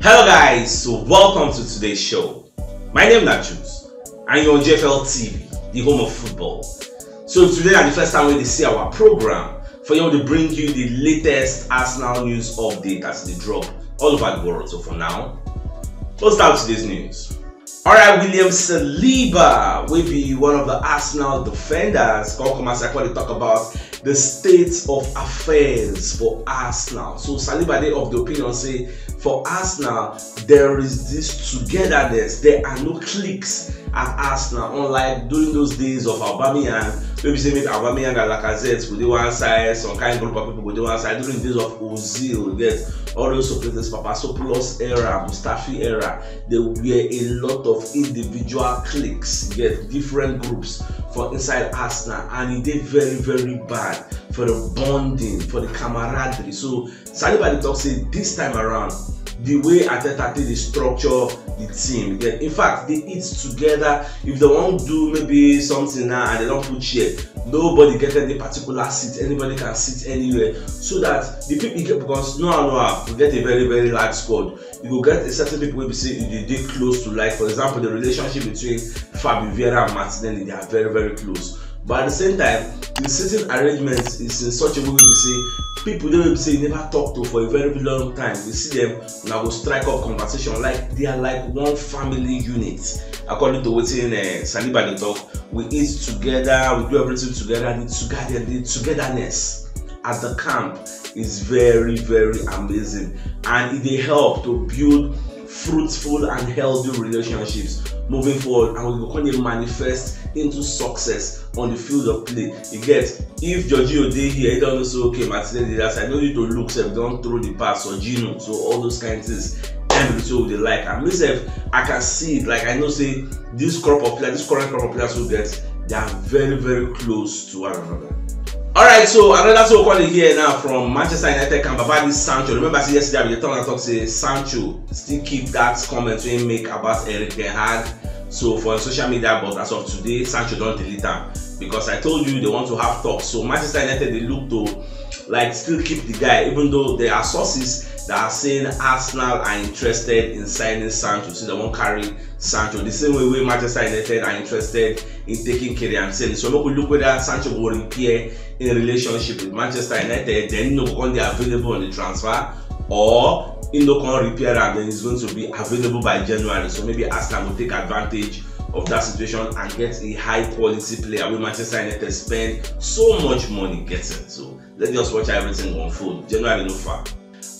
Hello guys, so welcome to today's show. My name is CHUKS and you're on JFL TV, the home of football. So today is the first time we see our program for you to bring you the latest Arsenal news update as they drop all over the world. So for now, let's start today's news. Alright, William Saliba will be one of the Arsenal defenders. Come as I talk about the state of affairs for Arsenal. So Saliba, they of the opinion say for Arsenal there is this togetherness. There are no cliques at Arsenal, unlike during those days of Aubameyang. Maybe say maybe Aubameyang and Lacazette with the one side, some kind of group of people with the one side. During the days of Ozil, get all those players, Papasopoulos era, Mustafi era, there were a lot of individual cliques, get different groups for inside Arsenal, and it did very, very bad for the bonding, for the camaraderie. So Saliba talk say this time around, the way Arteta they structure the team, in fact they eat together. If they want to do maybe something now and they don't put chair, nobody get any particular seat, anybody can sit anywhere, so that the people get, because no you get a very, very large squad, you will get a certain people will be saying they close to, like for example the relationship between Fabio Vieira and Martinelli, they are very, very close. But at the same time, the sitting arrangement is in such a way we say people they will say never talk to for a very, very long time. We see them now go strike up conversation like they are like one family unit. According to what Saliba they talk, we eat together, we do everything together. The togetherness at the camp is very, very amazing, and it help to build fruitful and healthy relationships moving forward, and we will can manifest into success on the field of play. You get, if Jorginho dey here, he don't know say okay, Martinelli that side, no need to look, so don't throw the pass or Gino, so all those kind of things. And so they like, and myself, I can see it. Like I know, say this crop of players, this current crop of players who get, they are very, very close to one another. Alright, so another so called here now from Manchester United camp about this Sancho. Remember, I said yesterday, we talk say Sancho still keep that comment we make about Eric Ten Hag. So for social media, but as of today, Sancho don't delete them because I told you they want to have talks. So Manchester United they look to like still keep the guy, even though there are sources that are saying Arsenal are interested in signing Sancho, so they won't carry Sancho. The same way Manchester United are interested in taking Kylian Mbappe. So we look whether Sancho will repair in relationship with Manchester United, then when they are available on the transfer, or can repair and then it's going to be available by January. So maybe Arsenal will take advantage of that situation and get a high quality player where Manchester United spend so much money getting. So let's just watch everything unfold. January no far.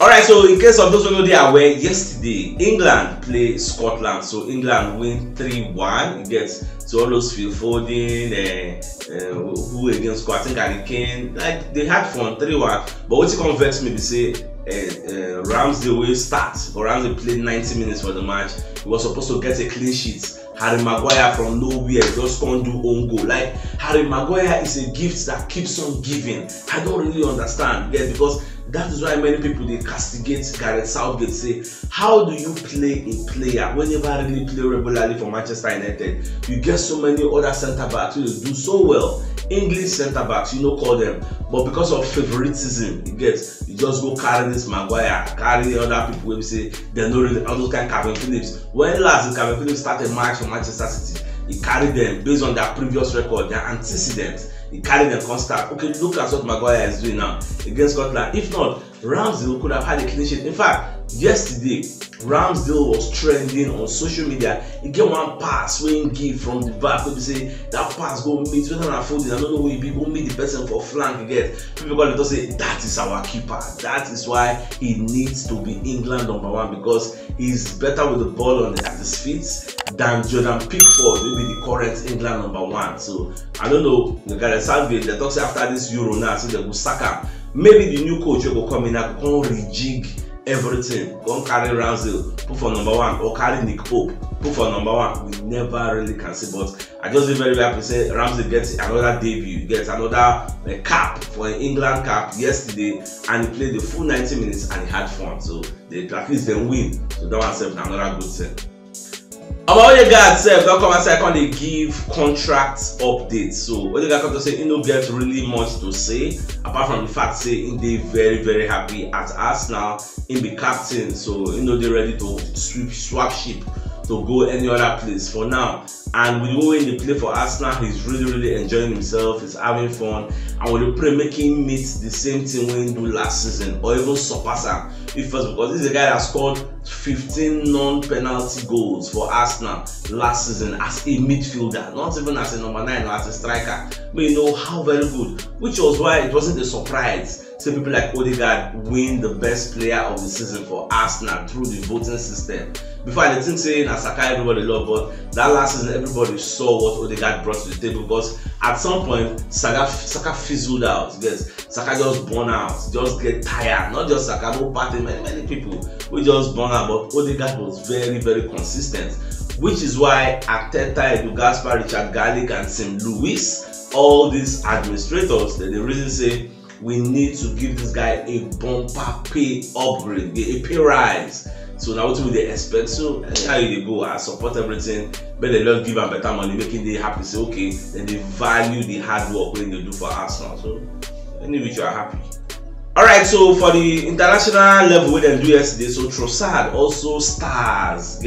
Alright, so in case of those who know they are aware, yesterday England play Scotland. So England win 3-1. It gets so all those Phil Foden, who against score, I think Harry Kane, like they had fun 3-1. But what you convex me be say Ramsdale will start, but Ramsdale played 90 minutes for the match. He was supposed to get a clean sheet. Harry Maguire from nowhere just can't do own goal. Like Harry Maguire is a gift that keeps on giving. I don't really understand, yeah, because that is why many people they castigate Gareth Southgate, say, how do you play a player when you never really play regularly for Manchester United? You get so many other centre backs who do so well. English centre backs, you know, call them, but because of favoritism, you just go carry this Maguire, carry other people where we say they're not really all those kind of Calvin Phillips. When last Calvin Phillips started a match for Manchester City, he carried them based on their previous record, their antecedents. He carried them constant. Okay, look at what Maguire is doing now against Scotland. If not, Ramsdale could have had a clean sheet. In fact, yesterday, Ramsdale was trending on social media. He get one pass when he give from the back. People say that pass go meet. When I'm folding, I don't know where he be. Go meet the person for flank again. People call it to say that is our keeper. That is why he needs to be England #1, because he's better with the ball at his feet than Jordan Pickford, maybe the current England #1. So I don't know. The guy Southgate, they talk after this Euro now, so they go Saka. Maybe the new coach will come in and go rejig everything. Go carry Ramsdale, put for #1, or carry Nick Pope, put for #1. We never really can see, but I just be very happy to say Ramsdale gets another debut, gets another cap for an England cap yesterday, and he played the full 90 minutes and he had fun. So they at least then win. So that was another good thing. Odegaard said, don't come outside, can they give contract updates? So Odegaard come to say he no get really much to say apart from the fact say he very very happy at Arsenal, he be captain, so they ready to swap ship to go any other place for now. And with the way they play for Arsenal, he's really enjoying himself, he's having fun, and when they pray make him meet the same thing when he do last season or even surpass him if first, because this is a guy that scored 15 non-penalty goals for Arsenal last season as a midfielder, not even as a number 9 or as a striker. But you know how very good, which was why it wasn't a surprise. So people like Odegaard win the best player of the season for Arsenal through the voting system. Before I didn't say Saka everybody loved, but that last season everybody saw what Odegaard brought to the table, because at some point Saka fizzled out. Yes, Saka just burn out, just get tired. Not just Saka, but party, many people we just burn out. But Odegaard was very consistent, which is why Arteta, Edu Gaspar, Richard Garlick, and Sim Lewis, all these administrators, they reason say we need to give this guy a bumper pay upgrade, a pay rise. So now what do they expect? So anyhow they go, I support everything, but they just give them better money, making them happy. Say okay, then they value the hard work when they do for Arsenal. So anyway, you are happy. Alright, so for the international level we didn't do yesterday, so Trossard also stars.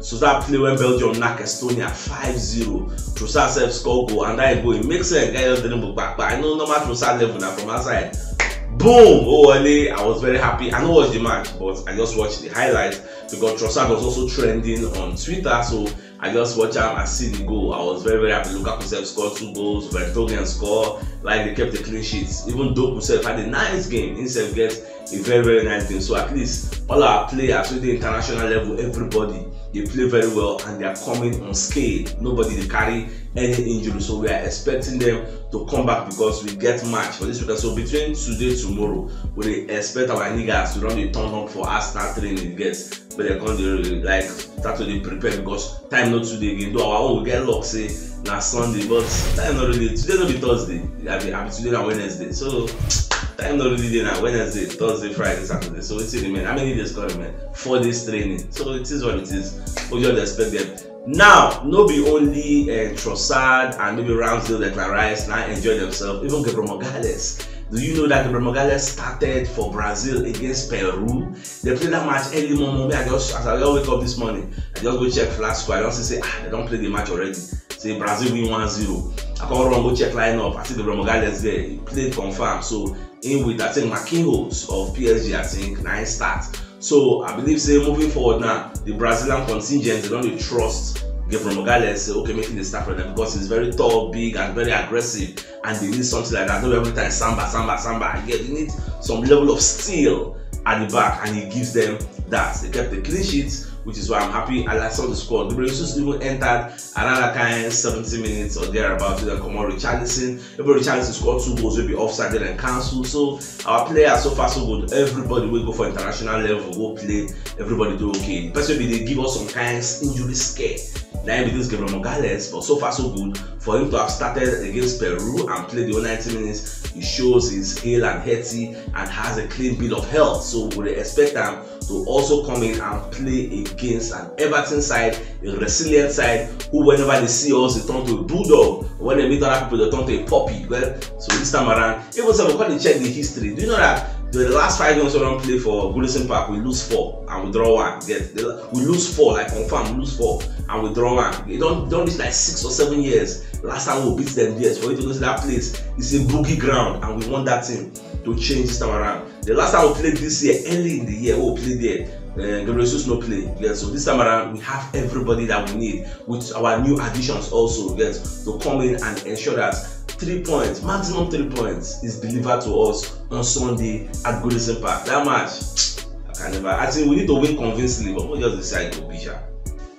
So that play when Belgium knock Estonia 5-0. Trossard self score goal, and that goal, it makes sense. Guy just didn't book back, but I know normal Trossard level now from outside. Boom! Oh, I was very happy. I don't watch the match, but I just watched the highlights because Trossard was also trending on Twitter. So I just watch him and see the goal. I was very happy. Lukaku self scored 2 goals. Vertonghen scored. Like they kept the clean sheets. Even Doku self had a nice game. Himself gets a very nice game. So at least all our players with the international level, everybody, they play very well and they are coming unscathed. Nobody they carry any injury. So we are expecting them to come back because we get match for this weekend. So between today tomorrow, we expect our niggas to run the turn up for Arsenal training gets, but they're going to like start to prepare because time not today again. Though our own we get luck say na Sunday, but time not really. Today not be Thursday. I be today na Wednesday. So time not really day na Wednesday, Thursday, Friday, Saturday. So it's in the how many days coming, man? 4 days training. So it is what it is. We just expect them. Now, no be only Trossard and maybe Ramsdale, Declan Rice now enjoy themselves. Even Gabriel Magalhaes. Do you know that Gabriel Magalhaes started for Brazil against Peru? They played that match early morning. As I wake up this morning, I just go check flash score. I don't say they don't play the match already. Say Brazil win 1-0. I come run go check lineup. I see Gabriel Magalhaes there. He played confirmed. So in with I think Marquinhos of PSG, I think 9 starts. So I believe say moving forward now, the Brazilian contingent they don't trust Gabriel Magalhaes. Say okay, making the start for them because he's very tall, big, and very aggressive, and they need something like that. Not every time samba. Yeah, they need some level of steel at the back, and he gives them that. They kept the clean sheets, which is why I'm happy. I saw the score. The Brazilians even entered another kind 70 minutes or thereabouts. Then come on, Richarlison. Every Richarlison scored 2 goals will be offside and cancelled. So our players so far so good. Everybody will go for international level, go play. Everybody do okay. The best way they give us some kind of injury scare. Now because Gabriel Magalhaes, but so far so good for him to have started against Peru and played the whole 90 minutes. He shows he's hale and healthy and has a clean bill of health. So we expect him to also come in and play against an Everton side, a resilient side, who whenever they see us, they turn to a bulldog. When they meet other people, they turn to a puppy. Well, so this time around, even so, when they check the history, do you know that the last 5 games we don't play for Goodison Park, we lose 4 and we draw 1. We lose 4, like confirm, we lose 4 and we draw 1. They don't reach like 6 or 7 years. Last time we beat them, yes, for you to go to that place, it's a boogie ground, and we want that team to change this time around. The last time we played this year, early in the year, we played there. Gabriel Jesus no play. Yes, so this time around we have everybody that we need with our new additions also. Yes, to come in and ensure that 3 points, maximum 3 points, is delivered to us on Sunday at Goodison Park. That match, I can never. I think we need to win convincingly, but we'll just decide to be sure.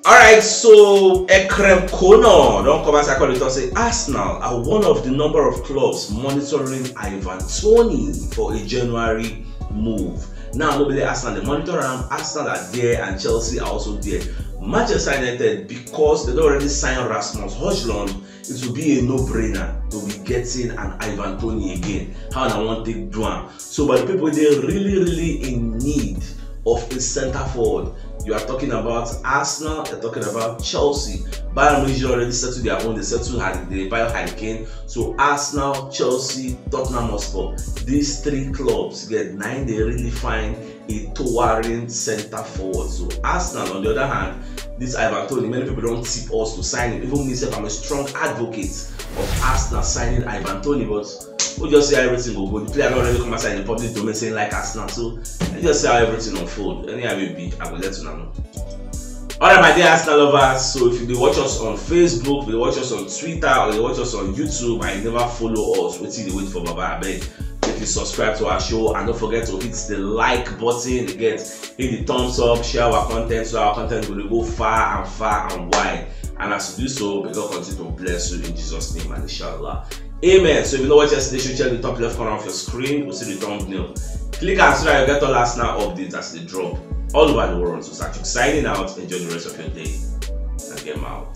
Alright, so Ekrem Kono don't come as I call it and say Arsenal are one of the number of clubs monitoring Ivan Toney for a January move. Now nobody Arsenal, they monitor around. Arsenal are there and Chelsea are also there. Manchester United, because they don't already sign Rasmus Højlund, it will be a no-brainer to be getting an Ivan Toney again. How I want to take Duan. So but the people they're really in need of a center forward. You are talking about Arsenal, you're talking about Chelsea. Bayern Munich already settled their own, they settled the Bayern Hurricane. So Arsenal, Chelsea, Tottenham Hotspur, these three clubs get 9, they really find a towering centre forward. So Arsenal, on the other hand, this Ivan Toney, many people don't tip us to sign him. Even myself, I'm a strong advocate of Arsenal signing Ivan Toney, but we just see how everything will go. The player don't already come outside in the public domain saying like Arsenal, so let's just see how everything unfold. Anyhow it be, I will let you know. Alright, my dear Arsenal lovers, so if you watch us on Facebook, you watch us on Twitter, or you watch us on YouTube and you never follow us, wait for Baba, I beg. Please subscribe to our show and don't forget to hit the like button, again, hit the thumbs up, share our content so our content will go far and wide. And as you do so, may God continue to bless you in Jesus' name and inshallah. Amen. So if you know what yesterday, should check the top left corner of your screen, we'll see the thumbnail. Click and so that you get all Arsenal updates as they drop all over the world. So CHUKS signing out, enjoy the rest of your day and get them out.